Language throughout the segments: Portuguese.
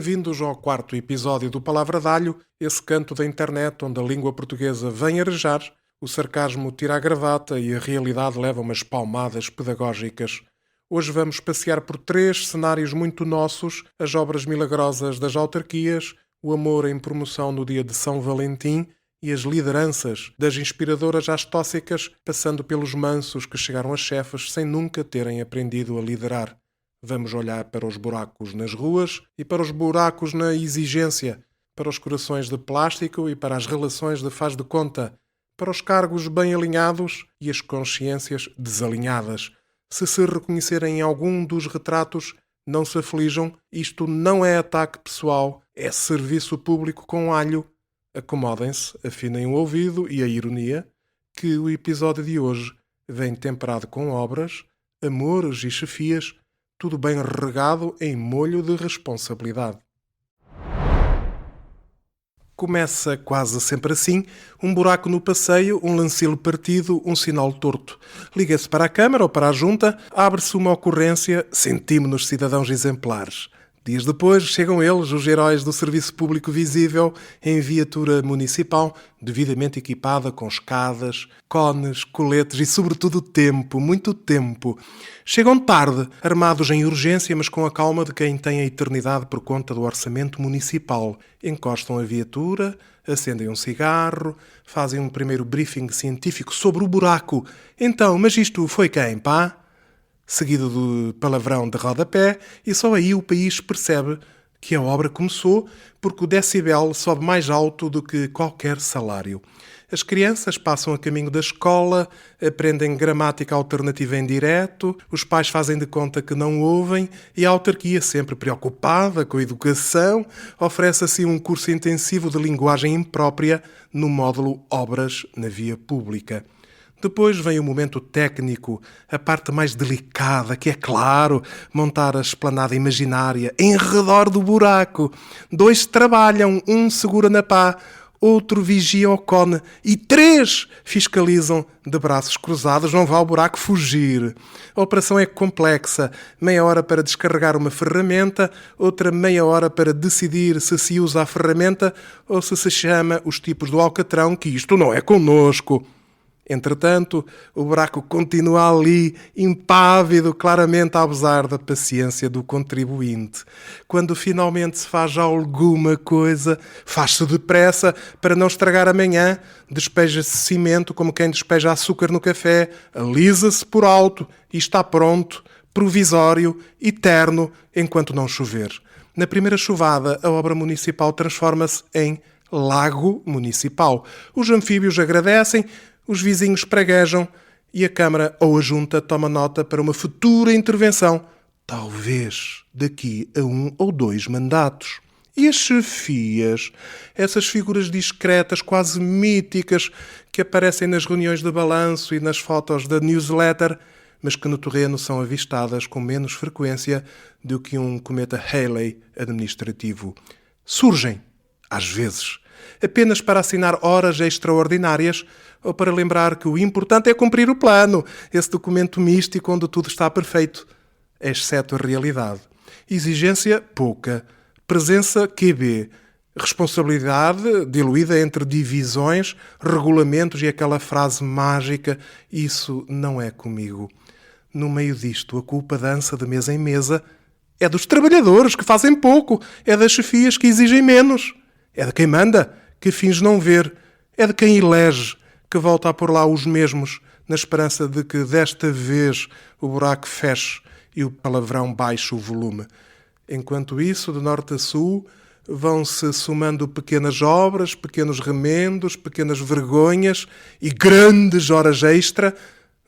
Bem-vindos ao quarto episódio do Palavra d'Alho, esse canto da internet onde a língua portuguesa vem arejar, o sarcasmo tira a gravata e a realidade leva umas palmadas pedagógicas. Hoje vamos passear por 3 cenários muito nossos, as obras milagrosas das autarquias, o amor em promoção no dia de São Valentim e as lideranças, das inspiradoras às tóxicas, passando pelos mansos que chegaram a chefes sem nunca terem aprendido a liderar. Vamos olhar para os buracos nas ruas e para os buracos na exigência, para os corações de plástico e para as relações de faz de conta, para os cargos bem alinhados e as consciências desalinhadas. Se reconhecerem em algum dos retratos, não se aflijam, isto não é ataque pessoal, é serviço público com alho. Acomodem-se, afinem o ouvido e a ironia, que o episódio de hoje vem temperado com obras, amores e chefias, tudo bem regado em molho de responsabilidade. Começa quase sempre assim, um buraco no passeio, um lancilo partido, um sinal torto. Liga-se para a Câmara ou para a Junta, abre-se uma ocorrência, sentimos-nos cidadãos exemplares. Dias depois chegam eles, os heróis do serviço público visível, em viatura municipal, devidamente equipada com escadas, cones, coletes e, sobretudo, tempo, muito tempo. Chegam tarde, armados em urgência, mas com a calma de quem tem a eternidade por conta do orçamento municipal. Encostam a viatura, acendem um cigarro, fazem um primeiro briefing científico sobre o buraco. Então, mas isto foi quem, pá? Seguido do palavrão de rodapé, e só aí o país percebe que a obra começou porque o decibel sobe mais alto do que qualquer salário. As crianças passam a caminho da escola, aprendem gramática alternativa em direto, os pais fazem de conta que não ouvem e a autarquia, sempre preocupada com a educação, oferece assim um curso intensivo de linguagem imprópria no módulo Obras na Via Pública. Depois vem o momento técnico, a parte mais delicada, que é, claro, montar a esplanada imaginária em redor do buraco. 2 trabalham, um segura na pá, outro vigia o cone e 3 fiscalizam de braços cruzados, não vá ao buraco fugir. A operação é complexa, meia hora para descarregar uma ferramenta, outra meia hora para decidir se usa a ferramenta ou se chama os tipos do alcatrão, que isto não é connosco. Entretanto, o buraco continua ali, impávido, claramente a abusar da paciência do contribuinte. Quando finalmente se faz alguma coisa, faz-se depressa para não estragar amanhã, despeja-se cimento como quem despeja açúcar no café, alisa-se por alto e está pronto, provisório, eterno, enquanto não chover. Na primeira chuvada, a obra municipal transforma-se em lago municipal. Os anfíbios agradecem, os vizinhos praguejam e a Câmara ou a Junta toma nota para uma futura intervenção, talvez daqui a 1 ou 2 mandatos. E as chefias, essas figuras discretas, quase míticas, que aparecem nas reuniões de balanço e nas fotos da newsletter, mas que no terreno são avistadas com menos frequência do que um cometa Halley administrativo. Surgem, às vezes, apenas para assinar horas extraordinárias ou para lembrar que o importante é cumprir o plano, esse documento místico onde tudo está perfeito, exceto a realidade. Exigência pouca, presença QB, responsabilidade diluída entre divisões, regulamentos e aquela frase mágica, isso não é comigo. No meio disto, a culpa dança de mesa em mesa, é dos trabalhadores que fazem pouco, é das chefias que exigem menos. É de quem manda, que finge não ver. É de quem elege, que volta a pôr lá os mesmos, na esperança de que desta vez o buraco feche e o palavrão baixe o volume. Enquanto isso, de norte a sul, vão-se somando pequenas obras, pequenos remendos, pequenas vergonhas e grandes horas extra,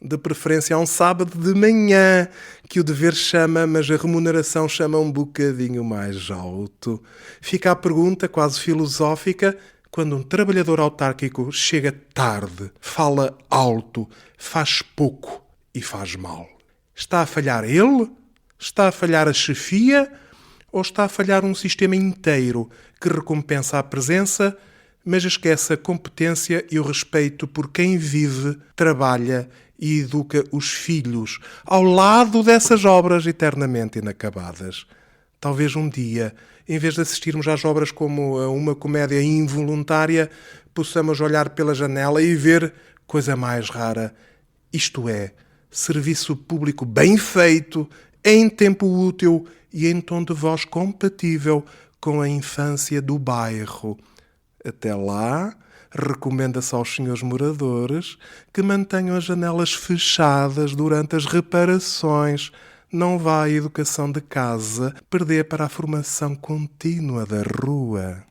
de preferência a um sábado de manhã, que o dever chama, mas a remuneração chama um bocadinho mais alto. Fica a pergunta, quase filosófica, quando um trabalhador autárquico chega tarde, fala alto, faz pouco e faz mal. Está a falhar ele? Está a falhar a chefia? Ou está a falhar um sistema inteiro que recompensa a presença, mas esquece a competência e o respeito por quem vive, trabalha e educa os filhos, ao lado dessas obras eternamente inacabadas? Talvez um dia, em vez de assistirmos às obras como a uma comédia involuntária, possamos olhar pela janela e ver coisa mais rara. Isto é, serviço público bem feito, em tempo útil e em tom de voz compatível com a infância do bairro. Até lá, recomenda-se aos senhores moradores que mantenham as janelas fechadas durante as reparações. Não vá a educação de casa perder para a formação contínua da rua.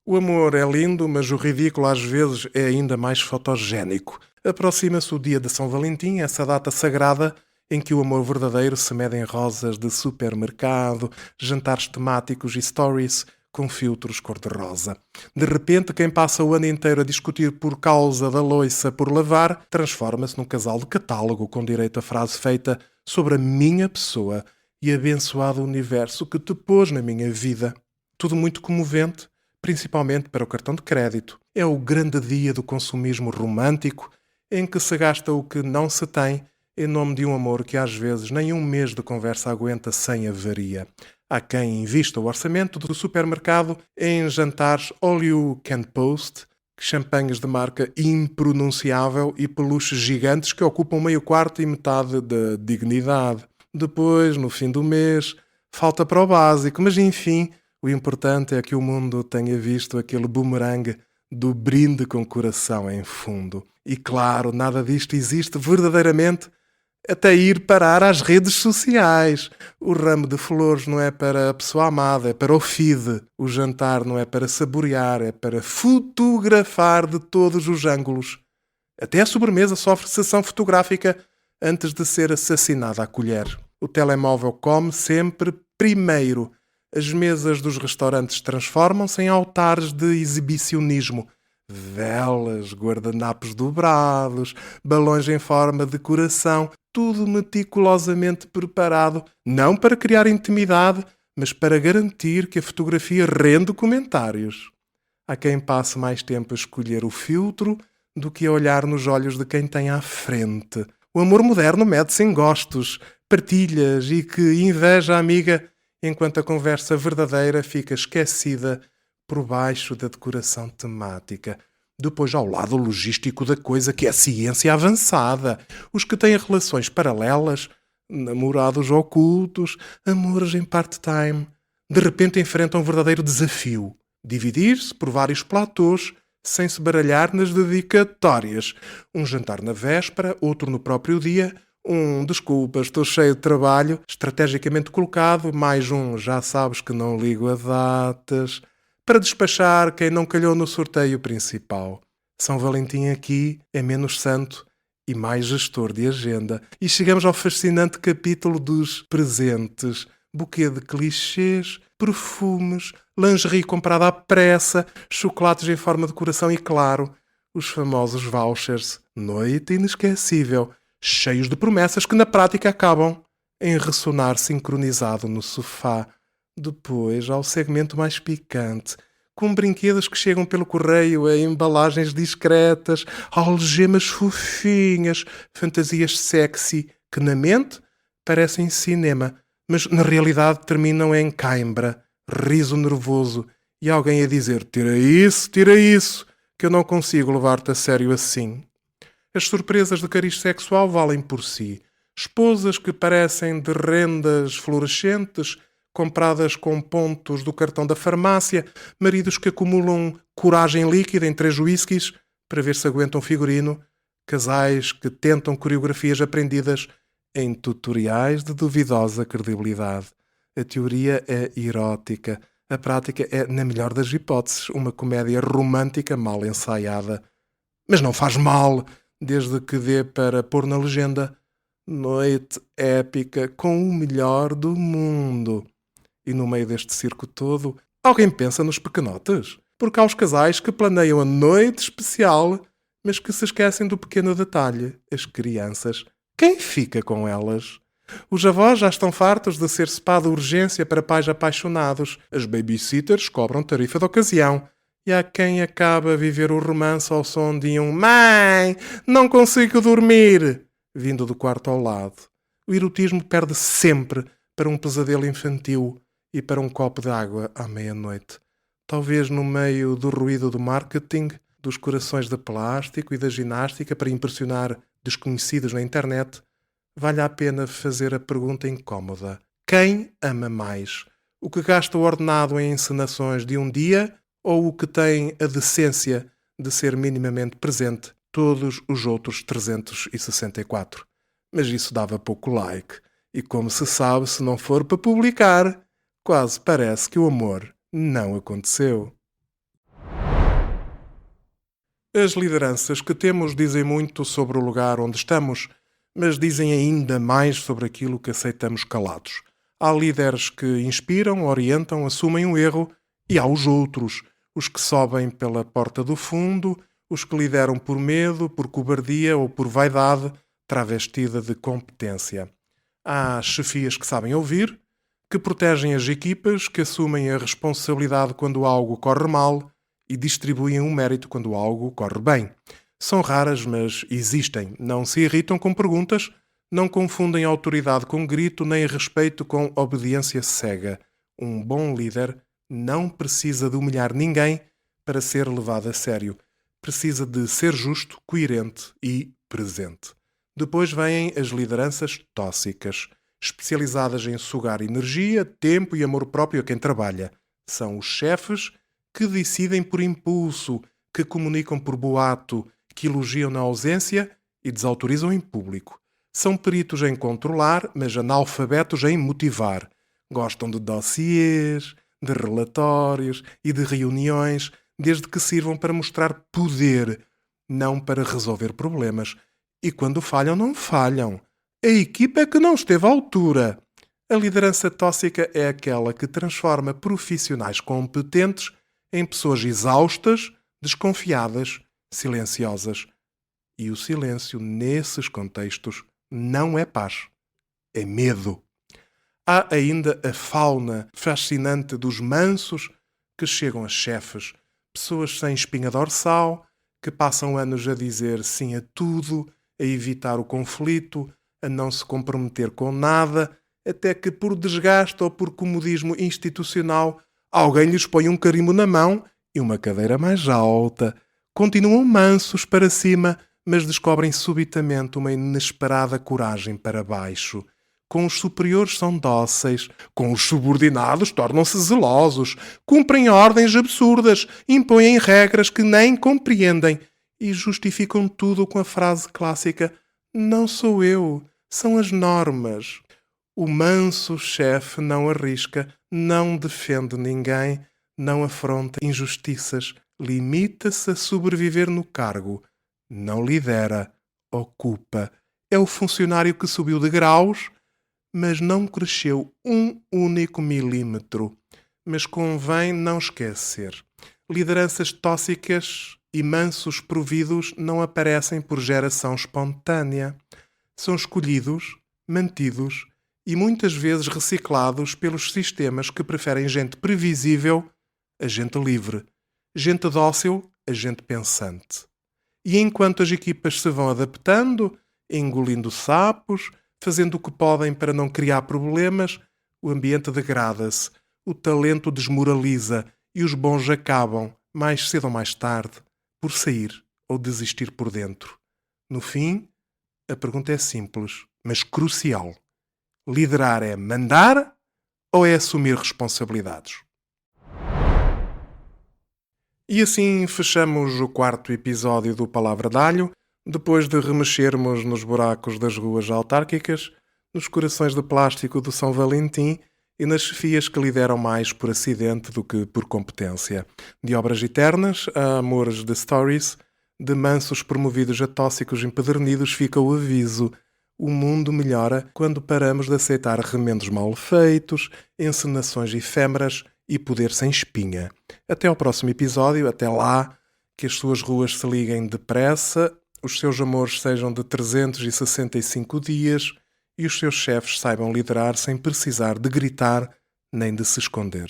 O amor é lindo, mas o ridículo às vezes é ainda mais fotogénico. Aproxima-se o dia de São Valentim, essa data sagrada em que o amor verdadeiro se mede em rosas de supermercado, jantares temáticos e stories com filtros cor-de-rosa. De repente, quem passa o ano inteiro a discutir por causa da louça por lavar, transforma-se num casal de catálogo com direito à frase feita sobre a minha pessoa e abençoado universo que te pôs na minha vida. Tudo muito comovente, principalmente para o cartão de crédito. É o grande dia do consumismo romântico, em que se gasta o que não se tem em nome de um amor que às vezes nem um mês de conversa aguenta sem avaria. Há quem invista o orçamento do supermercado em jantares all you can post, champanhes de marca impronunciável e peluches gigantes que ocupam meio quarto e metade da dignidade. Depois, no fim do mês, falta para o básico, mas enfim, o importante é que o mundo tenha visto aquele bumerangue do brinde com coração em fundo. E claro, nada disto existe verdadeiramente até ir parar às redes sociais. O ramo de flores não é para a pessoa amada, é para o feed. O jantar não é para saborear, é para fotografar de todos os ângulos. Até a sobremesa sofre sessão fotográfica antes de ser assassinada à colher. O telemóvel come sempre primeiro. As mesas dos restaurantes transformam-se em altares de exibicionismo. Velas, guardanapos dobrados, balões em forma de coração, tudo meticulosamente preparado, não para criar intimidade, mas para garantir que a fotografia rende comentários. Há quem passe mais tempo a escolher o filtro do que a olhar nos olhos de quem tem à frente. O amor moderno mede-se em gostos, partilhas e que inveja amiga, enquanto a conversa verdadeira fica esquecida por baixo da decoração temática. Depois, ao lado logístico da coisa, que é a ciência avançada. Os que têm relações paralelas, namorados ocultos, amores em part-time, de repente enfrentam um verdadeiro desafio. Dividir-se por vários platôs, sem se baralhar nas dedicatórias. Um jantar na véspera, outro no próprio dia, desculpa, estou cheio de trabalho, estrategicamente colocado, mais já sabes que não ligo a datas, para despachar quem não calhou no sorteio principal. São Valentim aqui é menos santo e mais gestor de agenda. E chegamos ao fascinante capítulo dos presentes. Buquê de clichês, perfumes, lingerie comprada à pressa, chocolates em forma de coração e, claro, os famosos vouchers. Noite inesquecível, cheios de promessas que na prática acabam em ressonar sincronizado no sofá. Depois, ao segmento mais picante, com brinquedos que chegam pelo correio a embalagens discretas, algemas fofinhas, fantasias sexy, que na mente parecem cinema, mas na realidade terminam em cãibra, riso nervoso e alguém a dizer tira isso, que eu não consigo levar-te a sério assim. As surpresas de cariz sexual valem por si. Esposas que parecem de rendas fluorescentes, compradas com pontos do cartão da farmácia, maridos que acumulam coragem líquida em 3 whiskies para ver se aguentam figurino, casais que tentam coreografias aprendidas em tutoriais de duvidosa credibilidade. A teoria é erótica, a prática é, na melhor das hipóteses, uma comédia romântica mal ensaiada. Mas não faz mal, desde que dê para pôr na legenda noite épica com o melhor do mundo. E no meio deste circo todo, alguém pensa nos pequenotes? Porque há os casais que planeiam a noite especial, mas que se esquecem do pequeno detalhe, as crianças. Quem fica com elas? Os avós já estão fartos de ser spa de urgência para pais apaixonados. As babysitters cobram tarifa de ocasião. E há quem acaba a viver o romance ao som de um "Mãe, não consigo dormir!" vindo do quarto ao lado. O erotismo perde sempre para um pesadelo infantil e para um copo de água à meia-noite. Talvez no meio do ruído do marketing, dos corações de plástico e da ginástica para impressionar desconhecidos na internet, valha a pena fazer a pergunta incómoda. Quem ama mais? O que gasta o ordenado em encenações de um dia ou o que tem a decência de ser minimamente presente todos os outros 364? Mas isso dava pouco like. E como se sabe, se não for para publicar, quase parece que o amor não aconteceu. As lideranças que temos dizem muito sobre o lugar onde estamos, mas dizem ainda mais sobre aquilo que aceitamos calados. Há líderes que inspiram, orientam, assumem o erro, e há os outros, os que sobem pela porta do fundo, os que lideram por medo, por cobardia ou por vaidade, travestida de competência. Há chefias que sabem ouvir, que protegem as equipas, que assumem a responsabilidade quando algo corre mal e distribuem o mérito quando algo corre bem. São raras, mas existem. Não se irritam com perguntas, não confundem autoridade com grito, nem respeito com obediência cega. Um bom líder não precisa de humilhar ninguém para ser levado a sério. Precisa de ser justo, coerente e presente. Depois vêm as lideranças tóxicas, especializadas em sugar energia, tempo e amor próprio a quem trabalha. São os chefes que decidem por impulso, que comunicam por boato, que elogiam na ausência e desautorizam em público. São peritos em controlar, mas analfabetos em motivar. Gostam de dossiês, de relatórios e de reuniões, desde que sirvam para mostrar poder, não para resolver problemas. E quando falham, não falham. A equipa é que não esteve à altura. A liderança tóxica é aquela que transforma profissionais competentes em pessoas exaustas, desconfiadas, silenciosas. E o silêncio, nesses contextos, não é paz, é medo. Há ainda a fauna fascinante dos mansos que chegam a chefes, pessoas sem espinha dorsal, que passam anos a dizer sim a tudo, a evitar o conflito, a não se comprometer com nada, até que por desgaste ou por comodismo institucional alguém lhes põe um carimbo na mão e uma cadeira mais alta. Continuam mansos para cima, mas descobrem subitamente uma inesperada coragem para baixo. Com os superiores são dóceis, com os subordinados tornam-se zelosos, cumprem ordens absurdas, impõem regras que nem compreendem e justificam tudo com a frase clássica: não sou eu, são as normas. O manso chefe não arrisca, não defende ninguém, não afronta injustiças, limita-se a sobreviver no cargo. Não lidera, ocupa. É o funcionário que subiu de graus, mas não cresceu um único milímetro. Mas convém não esquecer. Lideranças tóxicas e mansos providos não aparecem por geração espontânea. São escolhidos, mantidos e muitas vezes reciclados pelos sistemas que preferem gente previsível a gente livre, gente dócil a gente pensante. E enquanto as equipas se vão adaptando, engolindo sapos, fazendo o que podem para não criar problemas, o ambiente degrada-se, o talento desmoraliza e os bons acabam, mais cedo ou mais tarde, por sair ou desistir por dentro. No fim, a pergunta é simples, mas crucial. Liderar é mandar ou é assumir responsabilidades? E assim fechamos o 4º episódio do Palavra de Alho, depois de remexermos nos buracos das ruas autárquicas, nos corações de plástico do São Valentim e nas chefias que lideram mais por acidente do que por competência. De obras eternas a amores de stories, de mansos promovidos a tóxicos empedernidos, fica o aviso. O mundo melhora quando paramos de aceitar remendos mal feitos, encenações efêmeras e poder sem espinha. Até ao próximo episódio, até lá, que as suas ruas se liguem depressa, os seus amores sejam de 365 dias e os seus chefes saibam liderar sem precisar de gritar nem de se esconder.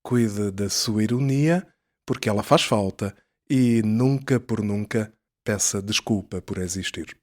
Cuide da sua ironia, porque ela faz falta, e nunca por nunca peça desculpa por existir.